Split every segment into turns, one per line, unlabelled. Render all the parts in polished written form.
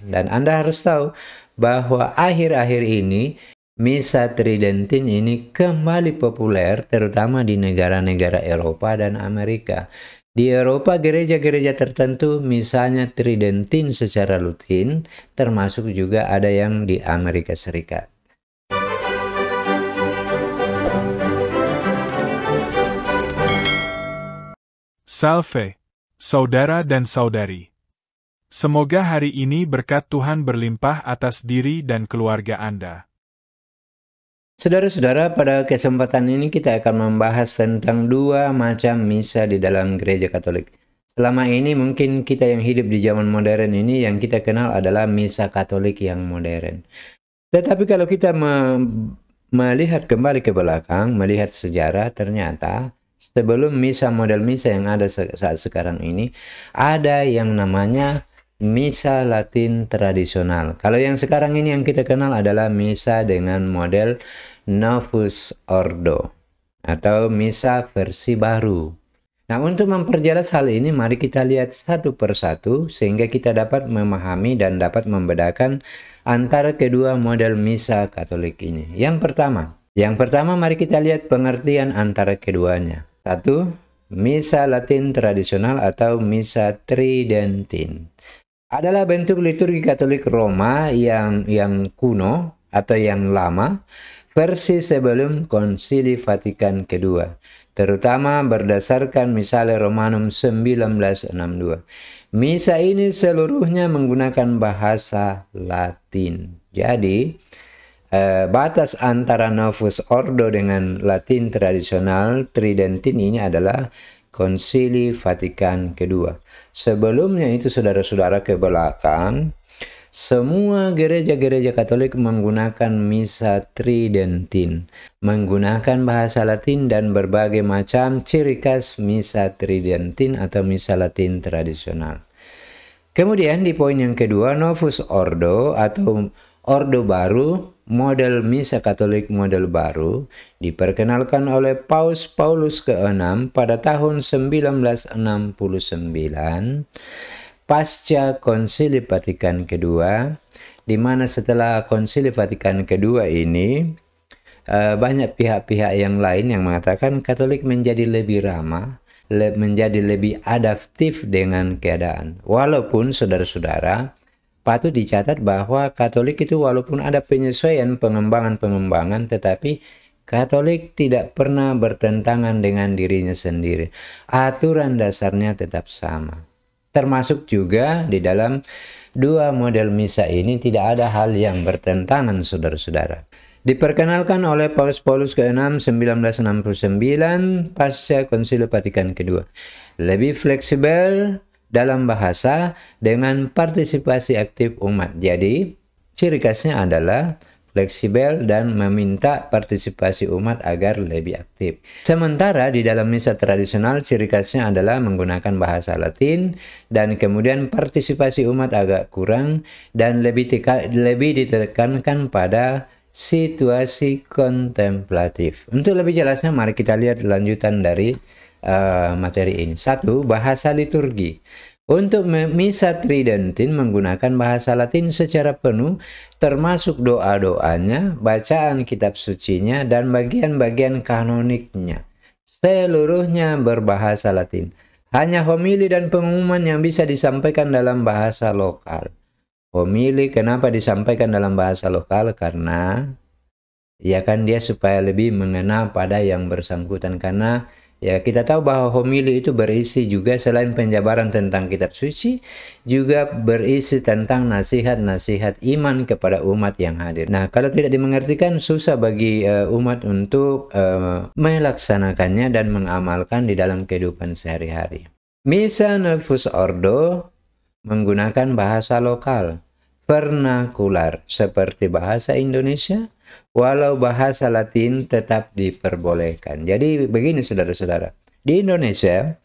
Dan Anda harus tahu bahwa akhir-akhir ini Misa Tridentin ini kembali populer terutama di negara-negara Eropa dan Amerika. Di Eropa, gereja-gereja tertentu misalnya Tridentin secara rutin, termasuk juga ada yang di Amerika Serikat.
Salve, saudara dan saudari. Semoga hari ini berkat Tuhan berlimpah atas diri dan keluarga Anda.
Saudara-saudara, pada kesempatan ini kita akan membahas tentang dua macam misa di dalam gereja Katolik. Selama ini mungkin kita yang hidup di zaman modern ini yang kita kenal adalah misa Katolik yang modern. Tetapi kalau kita melihat kembali ke belakang, melihat sejarah, ternyata sebelum misa model misa yang ada saat sekarang ini, ada yang namanya misa Latin tradisional. Kalau yang sekarang ini yang kita kenal adalah misa dengan model Novus Ordo atau misa versi baru. Nah, untuk memperjelas hal ini, mari kita lihat satu persatu sehingga kita dapat memahami dan dapat membedakan antara kedua model misa Katolik ini. Yang pertama mari kita lihat pengertian antara keduanya. Satu, misa Latin tradisional atau misa Tridentin adalah bentuk liturgi Katolik Roma yang kuno atau yang lama, versi sebelum Konsili Vatikan kedua, terutama berdasarkan misalnya Romanum 1962. Misa ini seluruhnya menggunakan bahasa Latin. Jadi, batas antara Novus Ordo dengan Latin tradisional Tridentin ini adalah Konsili Vatikan kedua. Sebelumnya itu saudara-saudara ke belakang, semua gereja-gereja Katolik menggunakan misa Tridentin, menggunakan bahasa Latin dan berbagai macam ciri khas misa Tridentin atau misa Latin tradisional. Kemudian di poin yang kedua, Novus Ordo atau Ordo baru, model misa Katolik model baru, diperkenalkan oleh Paus Paulus ke-6 pada tahun 1969 pasca Konsili Vatikan kedua, di mana setelah Konsili Vatikan kedua ini banyak pihak-pihak yang lain yang mengatakan Katolik menjadi lebih ramah, menjadi lebih adaptif dengan keadaan. Walaupun saudara-saudara, patut dicatat bahwa Katolik itu walaupun ada penyesuaian pengembangan, tetapi Katolik tidak pernah bertentangan dengan dirinya sendiri. Aturan dasarnya tetap sama. Termasuk juga di dalam dua model misa ini tidak ada hal yang bertentangan, saudara-saudara. Diperkenalkan oleh Paus Paulus ke-6 1969 pasca Konsili Vatikan kedua. Lebih fleksibel dalam bahasa dengan partisipasi aktif umat. Jadi, ciri khasnya adalah fleksibel dan meminta partisipasi umat agar lebih aktif. Sementara di dalam misa tradisional ciri khasnya adalah menggunakan bahasa Latin dan kemudian partisipasi umat agak kurang dan lebih ditekankan pada situasi kontemplatif. Untuk lebih jelasnya mari kita lihat lanjutan dari materi ini. Satu, bahasa liturgi. Untuk misa Tridentin menggunakan bahasa Latin secara penuh, termasuk doa-doanya, bacaan kitab sucinya, dan bagian-bagian kanoniknya. Seluruhnya berbahasa Latin. Hanya homili dan pengumuman yang bisa disampaikan dalam bahasa lokal. Homili kenapa disampaikan dalam bahasa lokal? Karena ya kan dia supaya lebih mengena pada yang bersangkutan, karena ya kita tahu bahwa homili itu berisi juga selain penjabaran tentang kitab suci, juga berisi tentang nasihat-nasihat iman kepada umat yang hadir. Nah, kalau tidak dimengertikan susah bagi umat untuk melaksanakannya dan mengamalkan di dalam kehidupan sehari-hari. Misa Novus Ordo menggunakan bahasa lokal, vernakular, seperti bahasa Indonesia, walau bahasa Latin tetap diperbolehkan. Jadi begini saudara-saudara, di Indonesia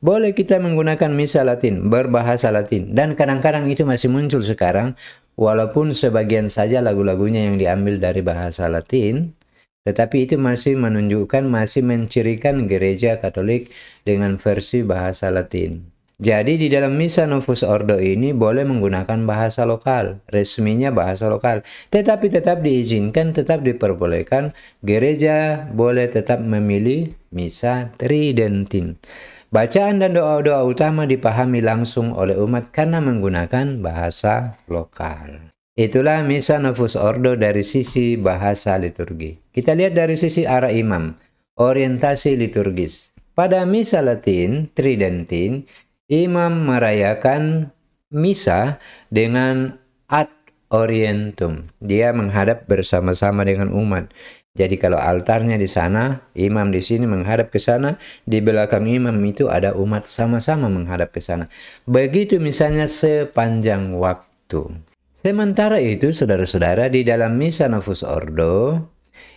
boleh kita menggunakan misa Latin, berbahasa Latin, dan kadang-kadang itu masih muncul sekarang, walaupun sebagian saja lagu-lagunya yang diambil dari bahasa Latin, tetapi itu masih menunjukkan, masih mencirikan gereja Katolik dengan versi bahasa Latin. Jadi di dalam Misa Novus Ordo ini boleh menggunakan bahasa lokal, resminya bahasa lokal. Tetapi tetap diizinkan, tetap diperbolehkan, gereja boleh tetap memilih Misa Tridentin. Bacaan dan doa-doa utama dipahami langsung oleh umat karena menggunakan bahasa lokal. Itulah Misa Novus Ordo dari sisi bahasa liturgi. Kita lihat dari sisi arah imam, orientasi liturgis. Pada Misa Latin Tridentin, imam merayakan misa dengan ad orientum. Dia menghadap bersama-sama dengan umat. Jadi kalau altarnya di sana, imam di sini menghadap ke sana, di belakang imam itu ada umat sama-sama menghadap ke sana. Begitu misalnya sepanjang waktu. Sementara itu, saudara-saudara, di dalam Misa Novus Ordo,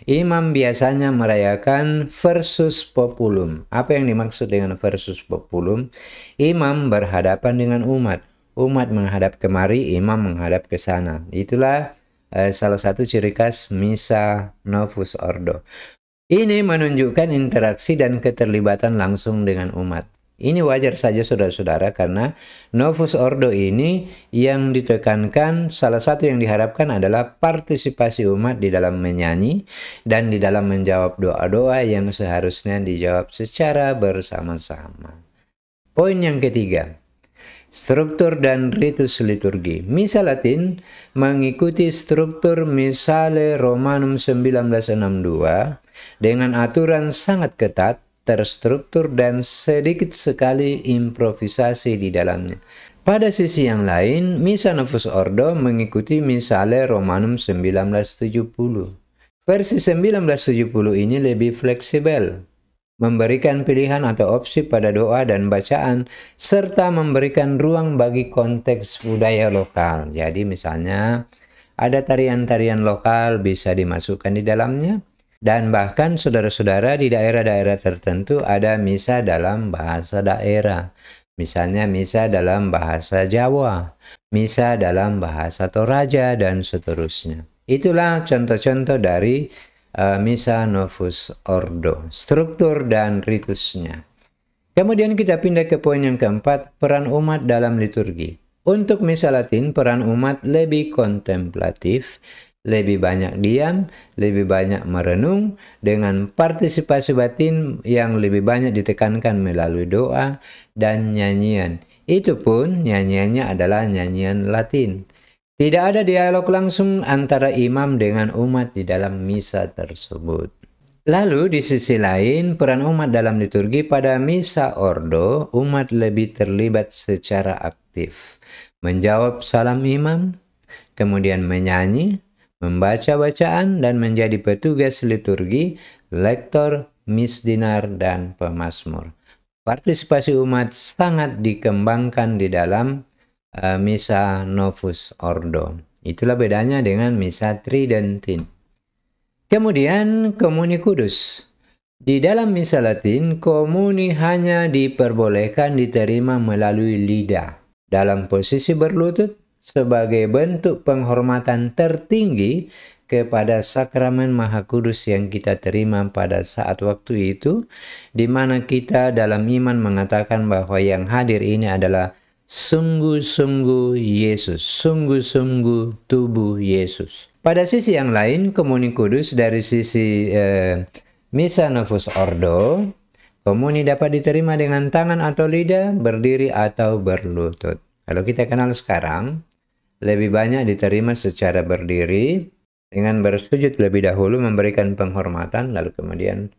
imam biasanya merayakan versus populum. Apa yang dimaksud dengan versus populum? Imam berhadapan dengan umat. Umat menghadap kemari, imam menghadap ke sana. Itulah salah satu ciri khas Misa Novus Ordo. Ini menunjukkan interaksi dan keterlibatan langsung dengan umat. Ini wajar saja saudara-saudara karena Novus Ordo ini yang ditekankan, salah satu yang diharapkan adalah partisipasi umat di dalam menyanyi dan di dalam menjawab doa-doa yang seharusnya dijawab secara bersama-sama. Poin yang ketiga, struktur dan ritus liturgi. Misa Latin mengikuti struktur Missale Romanum 1962 dengan aturan sangat ketat, terstruktur dan sedikit sekali improvisasi di dalamnya. Pada sisi yang lain, Misa Novus Ordo mengikuti Missale Romanum 1970. Versi 1970 ini lebih fleksibel, memberikan pilihan atau opsi pada doa dan bacaan, serta memberikan ruang bagi konteks budaya lokal. Jadi misalnya ada tarian-tarian lokal bisa dimasukkan di dalamnya. Dan bahkan saudara-saudara di daerah-daerah tertentu ada misa dalam bahasa daerah. Misalnya misa dalam bahasa Jawa, misa dalam bahasa Toraja, dan seterusnya. Itulah contoh-contoh dari Misa Novus Ordo, struktur dan ritusnya. Kemudian kita pindah ke poin yang keempat, peran umat dalam liturgi. Untuk Misa Latin, peran umat lebih kontemplatif, lebih banyak diam, lebih banyak merenung, dengan partisipasi batin yang lebih banyak ditekankan melalui doa dan nyanyian. Itu pun nyanyiannya adalah nyanyian Latin. Tidak ada dialog langsung antara imam dengan umat di dalam misa tersebut. Lalu di sisi lain, peran umat dalam liturgi pada Misa Ordo, umat lebih terlibat secara aktif, menjawab salam imam, kemudian menyanyi, membaca bacaan, dan menjadi petugas liturgi, lektor, misdinar, dan pemazmur. Partisipasi umat sangat dikembangkan di dalam Misa Novus Ordo. Itulah bedanya dengan Misa Tridentin. Kemudian komuni kudus. Di dalam Misa Latin, komuni hanya diperbolehkan diterima melalui lidah dalam posisi berlutut, sebagai bentuk penghormatan tertinggi kepada sakramen Maha Kudus yang kita terima pada saat waktu itu, di mana kita dalam iman mengatakan bahwa yang hadir ini adalah sungguh-sungguh Yesus, sungguh-sungguh tubuh Yesus. Pada sisi yang lain, komuni kudus dari sisi Misa Novus Ordo, komuni dapat diterima dengan tangan atau lidah, berdiri atau berlutut. Kalau kita kenal sekarang, lebih banyak diterima secara berdiri dengan bersujud lebih dahulu memberikan penghormatan, lalu kemudian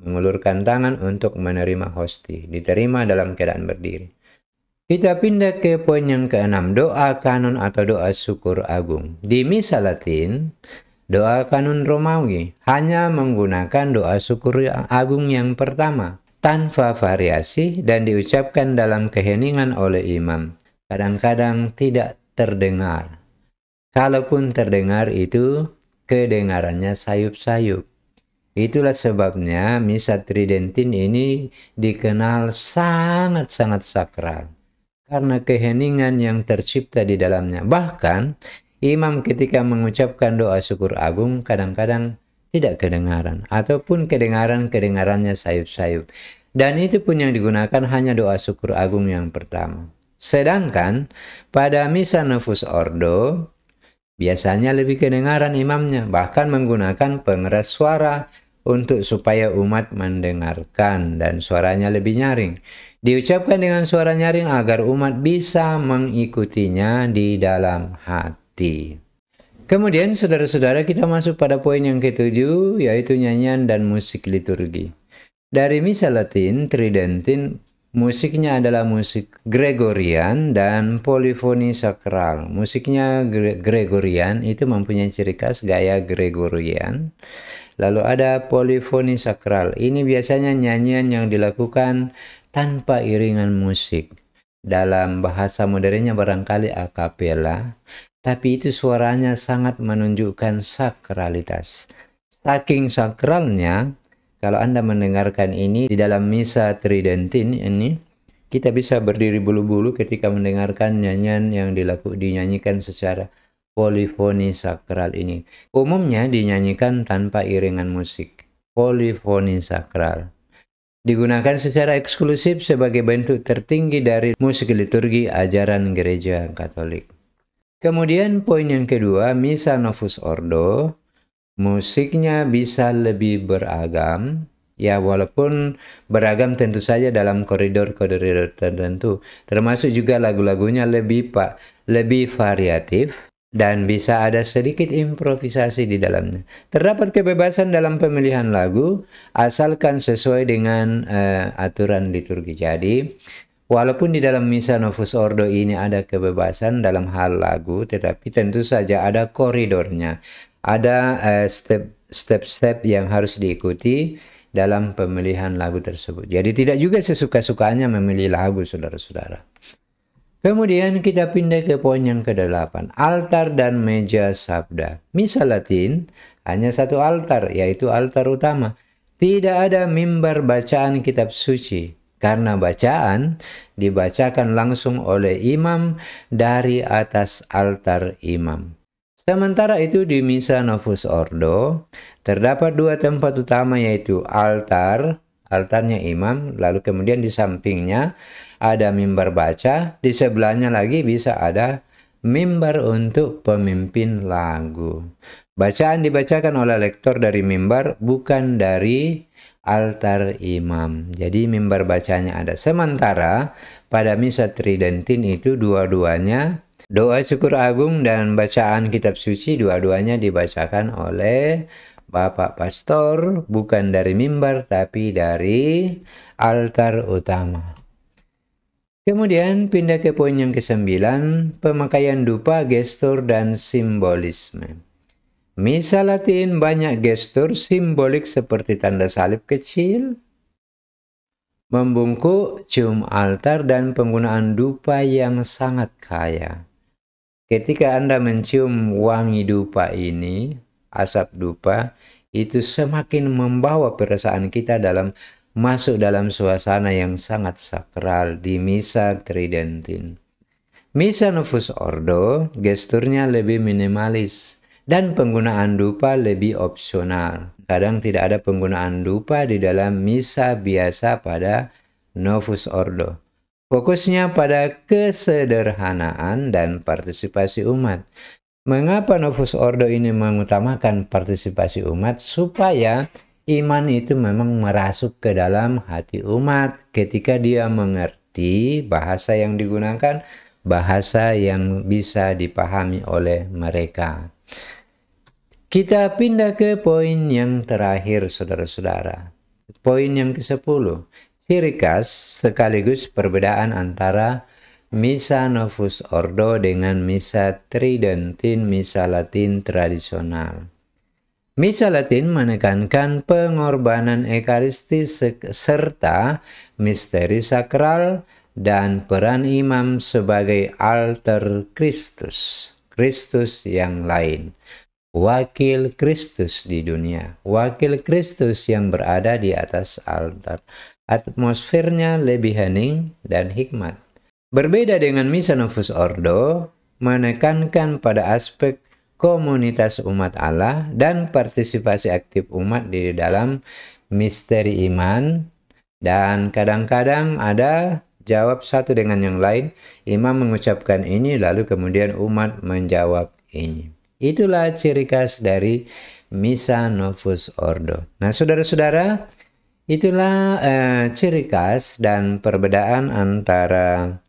mengulurkan tangan untuk menerima hosti. Diterima dalam keadaan berdiri. Kita pindah ke poin yang keenam, doa kanon atau doa syukur agung. Di Misa Latin, doa kanon Romawi hanya menggunakan doa syukur agung yang pertama, tanpa variasi dan diucapkan dalam keheningan oleh imam. Kadang-kadang tidak terdengar. Kalaupun terdengar itu kedengarannya sayup-sayup. Itulah sebabnya Misa Tridentin ini dikenal sangat-sangat sakral karena keheningan yang tercipta di dalamnya. Bahkan imam ketika mengucapkan doa syukur agung kadang-kadang tidak kedengaran ataupun kedengarannya sayup-sayup. Dan itu pun yang digunakan hanya doa syukur agung yang pertama. Sedangkan pada misa Novus Ordo, biasanya lebih kedengaran imamnya, bahkan menggunakan pengeras suara untuk supaya umat mendengarkan dan suaranya lebih nyaring. Diucapkan dengan suara nyaring agar umat bisa mengikutinya di dalam hati. Kemudian saudara-saudara, kita masuk pada poin yang ketujuh, yaitu nyanyian dan musik liturgi. Dari misa Latin Tridentin, musiknya adalah musik Gregorian dan polifoni sakral. Musiknya Gregorian itu mempunyai ciri khas gaya Gregorian. Lalu ada polifoni sakral. Ini biasanya nyanyian yang dilakukan tanpa iringan musik. Dalam bahasa modernnya barangkali a cappella, tapi itu suaranya sangat menunjukkan sakralitas. Saking sakralnya, kalau Anda mendengarkan ini di dalam misa Tridentin ini, kita bisa berdiri bulu-bulu ketika mendengarkan nyanyian yang dinyanyikan secara polifoni sakral ini. Umumnya dinyanyikan tanpa iringan musik. Polifoni sakral digunakan secara eksklusif sebagai bentuk tertinggi dari musik liturgi ajaran Gereja Katolik. Kemudian poin yang kedua, misa Novus Ordo. Musiknya bisa lebih beragam, ya walaupun beragam tentu saja dalam koridor-koridor tertentu, termasuk juga lagu-lagunya lebih variatif dan bisa ada sedikit improvisasi di dalamnya. Terdapat kebebasan dalam pemilihan lagu asalkan sesuai dengan aturan liturgi. Jadi, walaupun di dalam misa Novus Ordo ini ada kebebasan dalam hal lagu, tetapi tentu saja ada koridornya. Ada step-step yang harus diikuti dalam pemilihan lagu tersebut. Jadi tidak juga sesuka-sukanya memilih lagu, saudara-saudara. Kemudian kita pindah ke poin yang ke-8, altar dan meja sabda. Misa Latin hanya satu altar, yaitu altar utama. Tidak ada mimbar bacaan kitab suci, karena bacaan dibacakan langsung oleh imam dari atas altar imam. Sementara itu di misa Novus Ordo terdapat dua tempat utama, yaitu altarnya imam, lalu kemudian di sampingnya ada mimbar baca, di sebelahnya lagi bisa ada mimbar untuk pemimpin lagu. Bacaan dibacakan oleh lektor dari mimbar, bukan dari altar imam. Jadi mimbar bacanya ada. Sementara pada misa Tridentin itu dua-duanya, doa syukur agung dan bacaan kitab suci, dua-duanya dibacakan oleh Bapak Pastor, bukan dari mimbar tapi dari altar utama. Kemudian pindah ke poin yang ke-9, pemakaian dupa, gestur, dan simbolisme. Misa Latin banyak gestur simbolik seperti tanda salib kecil, membungkuk, cium altar, dan penggunaan dupa yang sangat kaya. Ketika Anda mencium wangi dupa ini, asap dupa, itu semakin membawa perasaan kita masuk dalam suasana yang sangat sakral di misa Tridentin. Misa Novus Ordo, gesturnya lebih minimalis dan penggunaan dupa lebih opsional. Kadang tidak ada penggunaan dupa di dalam misa biasa pada Novus Ordo. Fokusnya pada kesederhanaan dan partisipasi umat. Mengapa Novus Ordo ini mengutamakan partisipasi umat? Supaya iman itu memang merasuk ke dalam hati umat ketika dia mengerti bahasa yang digunakan, bahasa yang bisa dipahami oleh mereka. Kita pindah ke poin yang terakhir, saudara-saudara. Poin yang ke-10. Ciri khas sekaligus perbedaan antara misa Novus Ordo dengan misa Tridentin, misa Latin tradisional. Misa Latin menekankan pengorbanan Ekaristi serta misteri sakral dan peran imam sebagai alter Kristus, Kristus yang lain. Wakil Kristus di dunia, wakil Kristus yang berada di atas altar. Atmosfernya lebih hening dan hikmat. Berbeda dengan misa Novus Ordo, menekankan pada aspek komunitas umat Allah dan partisipasi aktif umat di dalam misteri iman Dan kadang-kadang ada jawab satu dengan yang lain, imam mengucapkan ini lalu kemudian umat menjawab ini. Itulah ciri khas dari Misa Novus Ordo. Nah, saudara-saudara, itulah ciri khas dan perbedaan antara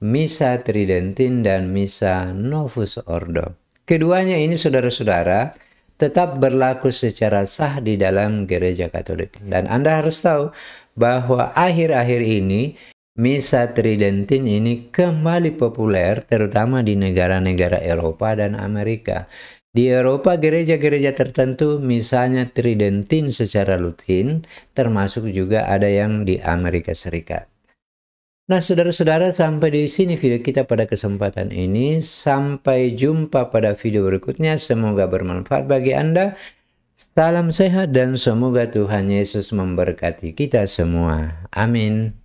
Misa Tridentin dan Misa Novus Ordo. Keduanya ini, saudara-saudara, tetap berlaku secara sah di dalam Gereja Katolik. Dan Anda harus tahu bahwa akhir-akhir ini Misa Tridentin ini kembali populer terutama di negara-negara Eropa dan Amerika. Di Eropa, gereja-gereja tertentu misalnya Tridentin secara rutin, termasuk juga ada yang di Amerika Serikat. Nah, saudara-saudara, sampai di sini video kita pada kesempatan ini. Sampai jumpa pada video berikutnya. Semoga bermanfaat bagi Anda. Salam sehat dan semoga Tuhan Yesus memberkati kita semua. Amin.